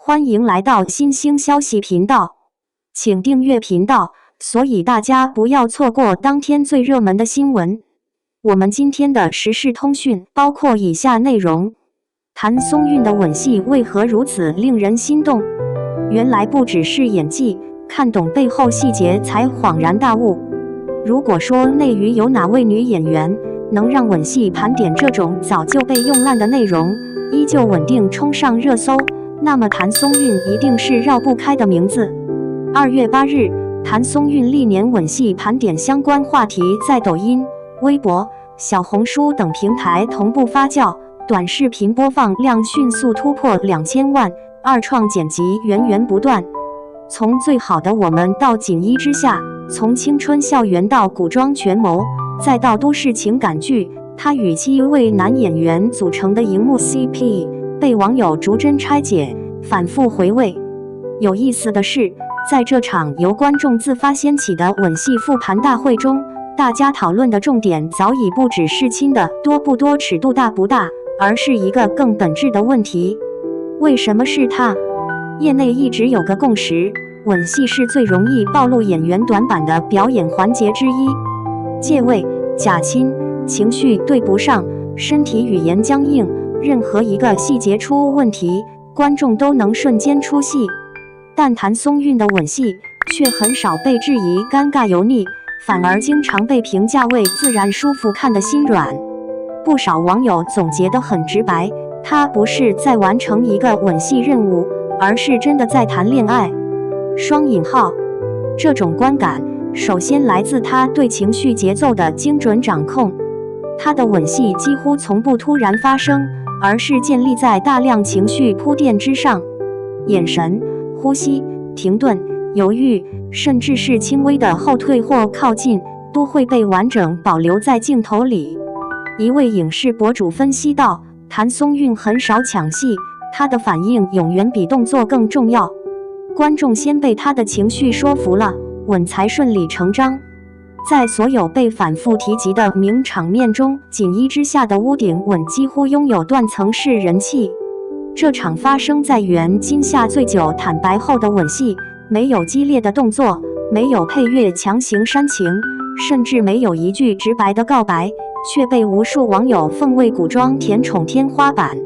欢迎来到新兴消息频道，请订阅频道，所以大家不要错过当天最热门的新闻。我们今天的时事通讯包括以下内容：谭松韵的吻戏为何如此令人心动？原来不只是演技，看懂背后细节才恍然大悟。如果说内娱有哪位女演员能让吻戏盘点这种早就被用烂的内容，依旧稳定冲上热搜，那么谭松韵一定是绕不开的名字。2月8日，谭松韵历年吻戏盘点相关话题在抖音、微博、小红书等平台同步发酵，短视频播放量迅速突破2000万，二创剪辑源源不断。从最好的我们到锦衣之下，从青春校园到古装权谋，再到都市情感剧，他与7位男演员组成的荧幕 CP 被网友逐帧拆解，反复回味。有意思的是，在这场由观众自发掀起的吻戏复盘大会中，大家讨论的重点早已不只是亲的多不多、尺度大不大，而是一个更本质的问题：为什么是他？业内一直有个共识，吻戏是最容易暴露演员短板的表演环节之一。借位、假亲、情绪对不上、身体语言僵硬，任何一个细节出问题，观众都能瞬间出戏。但谭松韵的吻戏却很少被质疑尴尬油腻，反而经常被评价为自然舒服，看得心软。不少网友总结得很直白，他不是在完成一个吻戏任务，而是真的在谈恋爱。双引号，这种观感首先来自他对情绪节奏的精准掌控。他的吻戏几乎从不突然发生，而是建立在大量情绪铺垫之上。眼神、呼吸、停顿、犹豫，甚至是轻微的后退或靠近，都会被完整保留在镜头里。一位影视博主分析道，谭松韵很少抢戏，她的反应永远比动作更重要。观众先被她的情绪说服了，吻才顺理成章。在所有被反复提及的名场面中，锦衣之下的屋顶吻几乎拥有断层式人气。这场发生在原今夏醉酒坦白后的吻戏，没有激烈的动作，没有配乐强行煽情，甚至没有一句直白的告白，却被无数网友奉为古装甜宠天花板。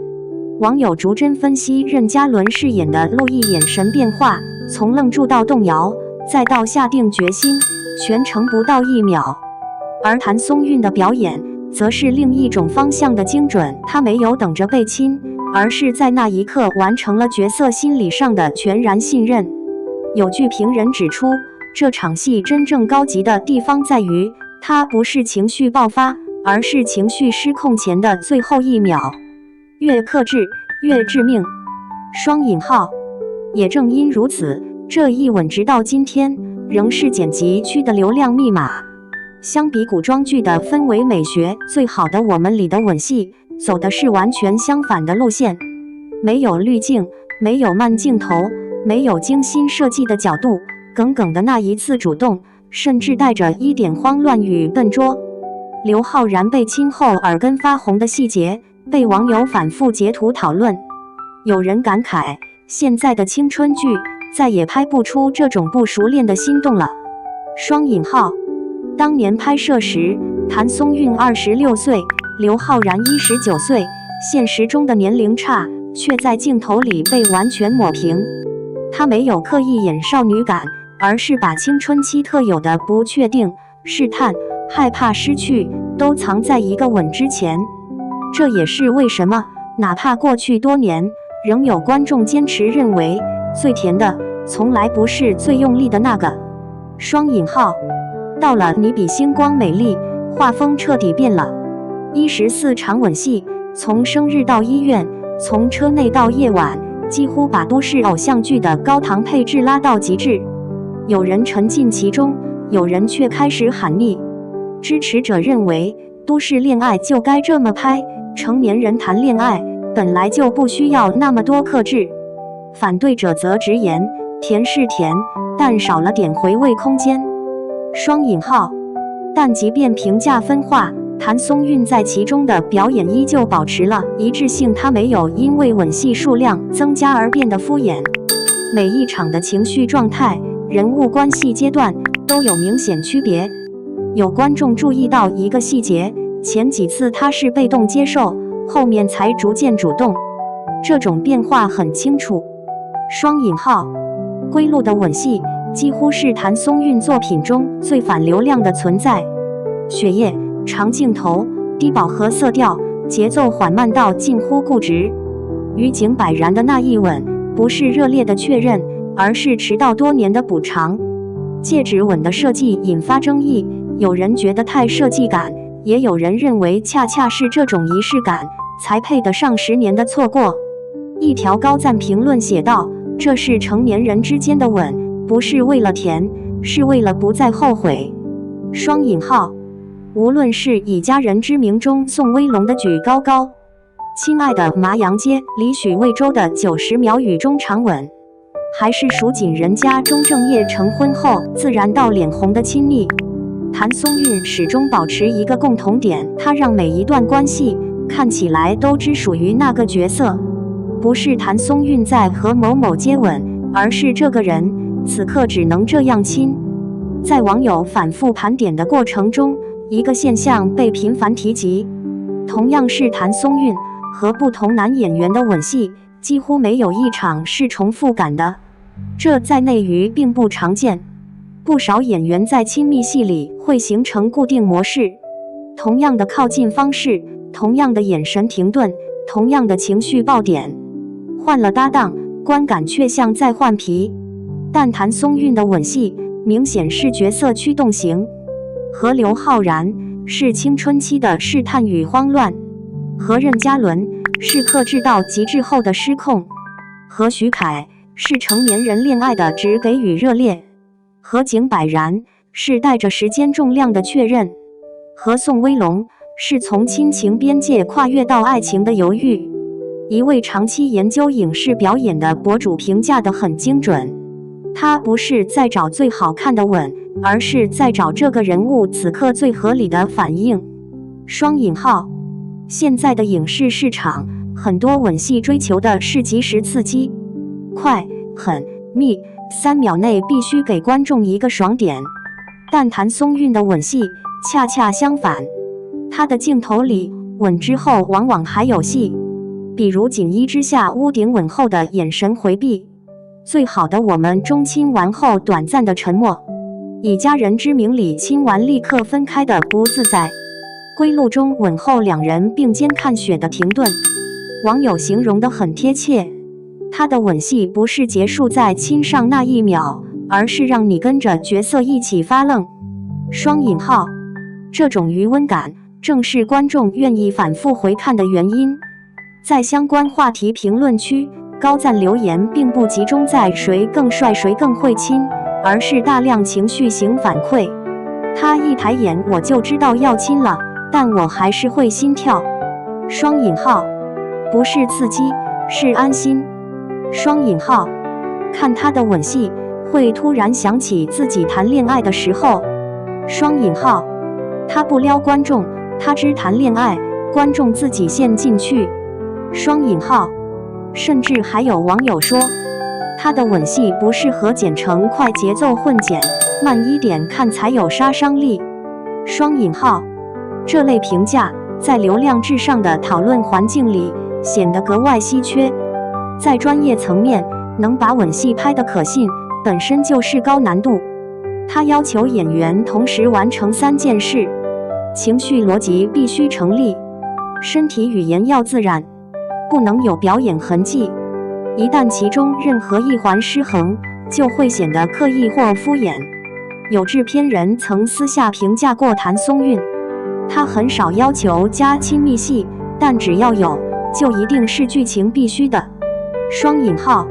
网友逐帧分析任嘉伦饰演的陆毅眼神变化，从愣住到动摇，再到下定决心，全程不到1秒。而谭松韵的表演则是另一种方向的精准，她没有等着被亲，而是在那一刻完成了角色心理上的全然信任。有剧评人指出，这场戏真正高级的地方在于，它不是情绪爆发，而是情绪失控前的最后1秒。越克制越致命。双引号。也正因如此，这一吻直到今天仍是剪辑区的流量密码。相比古装剧的氛围美学，最好的我们里的吻戏走的是完全相反的路线，没有滤镜，没有慢镜头，没有精心设计的角度，耿耿的那一次主动，甚至带着一点慌乱与笨拙。刘昊然被亲后耳根发红的细节被网友反复截图讨论，有人感慨，现在的青春剧再也拍不出这种不熟练的心动了。双引号。当年拍摄时，谭松韵26岁，刘昊然19岁，现实中的年龄差却在镜头里被完全抹平。他没有刻意演少女感，而是把青春期特有的不确定、试探、害怕失去都藏在一个吻之前。这也是为什么哪怕过去多年，仍有观众坚持认为最甜的从来不是最用力的那个。双引号。到了你比星光美丽，画风彻底变了。14场吻戏，从生日到医院，从车内到夜晚，几乎把都市偶像剧的高糖配置拉到极致。有人沉浸其中，有人却开始喊腻。支持者认为，都市恋爱就该这么拍，成年人谈恋爱本来就不需要那么多克制。反对者则直言，甜是甜，但少了点回味空间。双引号。但即便评价分化，谭松韵在其中的表演依旧保持了一致性，她没有因为吻戏数量增加而变得敷衍。每一场的情绪状态、人物关系阶段都有明显区别。有观众注意到一个细节，前几次他是被动接受，后面才逐渐主动，这种变化很清楚。双引号，归路的吻戏几乎是谭松韵作品中最反流量的存在。雪夜，长镜头，低饱和色调，节奏缓慢到近乎固执。于景柏然的那一吻，不是热烈的确认，而是迟到多年的补偿。戒指吻的设计引发争议，有人觉得太设计感，也有人认为恰恰是这种仪式感才配得上10年的错过。一条高赞评论写道：“这是成年人之间的吻，不是为了甜，是为了不再后悔。”双引号，无论是以家人之名中宋威龙的举高高，亲爱的麻阳街里许魏洲的90秒雨中长吻，还是蜀锦人家中正业成婚后自然到脸红的亲昵，谭松韵始终保持一个共同点，她让每一段关系看起来都只属于那个角色，不是谭松韵在和某某接吻，而是这个人此刻只能这样亲。在网友反复盘点的过程中，一个现象被频繁提及，同样是谭松韵和不同男演员的吻戏，几乎没有一场是重复感的，这在内娱并不常见。不少演员在亲密戏里会形成固定模式，同样的靠近方式，同样的眼神停顿，同样的情绪爆点，换了搭档，观感却像在换皮。但谭松韵的吻戏明显是角色驱动型，和刘昊然是青春期的试探与慌乱，和任嘉伦是克制到极致后的失控，和徐凯是成年人恋爱的只给予热烈，和景柏然是带着时间重量的确认，和宋威龙是从亲情边界跨越到爱情的犹豫。一位长期研究影视表演的博主评价得很精准，他不是在找最好看的吻，而是在找这个人物此刻最合理的反应。双引号，现在的影视市场很多吻戏追求的是即时刺激，快、狠、密，3秒内必须给观众一个爽点。但谭松韵的吻戏恰恰相反，她的镜头里吻之后往往还有戏，比如锦衣之下屋顶吻后的眼神回避，最好的我们中亲完后短暂的沉默，以家人之名里亲完立刻分开的不自在，归路中吻后两人并肩看雪的停顿，网友形容得很贴切。他的吻戏不是结束在亲上那一秒，而是让你跟着角色一起发愣。双引号，这种余温感正是观众愿意反复回看的原因。在相关话题评论区，高赞留言并不集中在谁更帅谁更会亲，而是大量情绪型反馈。他一抬眼我就知道要亲了，但我还是会心跳。双引号，不是刺激，是安心。双引号，看他的吻戏会突然想起自己谈恋爱的时候。双引号，他不撩观众，他只谈恋爱，观众自己陷进去。双引号，甚至还有网友说，他的吻戏不适合剪成快节奏混剪，慢一点看才有杀伤力。双引号，这类评价在流量至上的讨论环境里显得格外稀缺。在专业层面，能把吻戏拍得可信，本身就是高难度。他要求演员同时完成3件事：情绪逻辑必须成立，身体语言要自然，不能有表演痕迹。一旦其中任何一环失衡，就会显得刻意或敷衍。有制片人曾私下评价过谭松韵，他很少要求加亲密戏，但只要有，就一定是剧情必须的。双引号，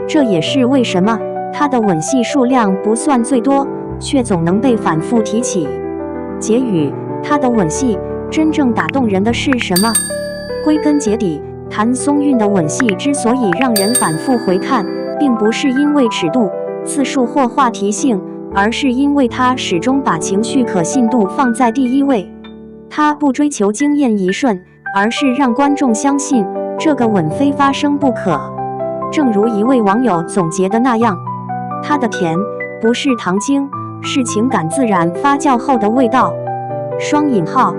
这也是为什么他的吻戏数量不算最多，却总能被反复提起。结语，他的吻戏真正打动人的是什么？归根结底，谭松韵的吻戏之所以让人反复回看，并不是因为尺度、次数或话题性，而是因为他始终把情绪可信度放在第一位。他不追求惊艳一瞬，而是让观众相信这个吻非发生不可。正如一位网友总结的那样，它的甜不是糖精，是情感自然发酵后的味道。双引号。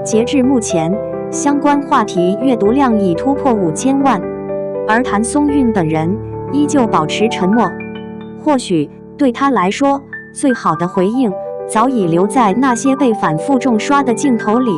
截至目前，相关话题阅读量已突破5000万，而谭松韵本人依旧保持沉默。或许对他来说，最好的回应早已留在那些被反复重刷的镜头里。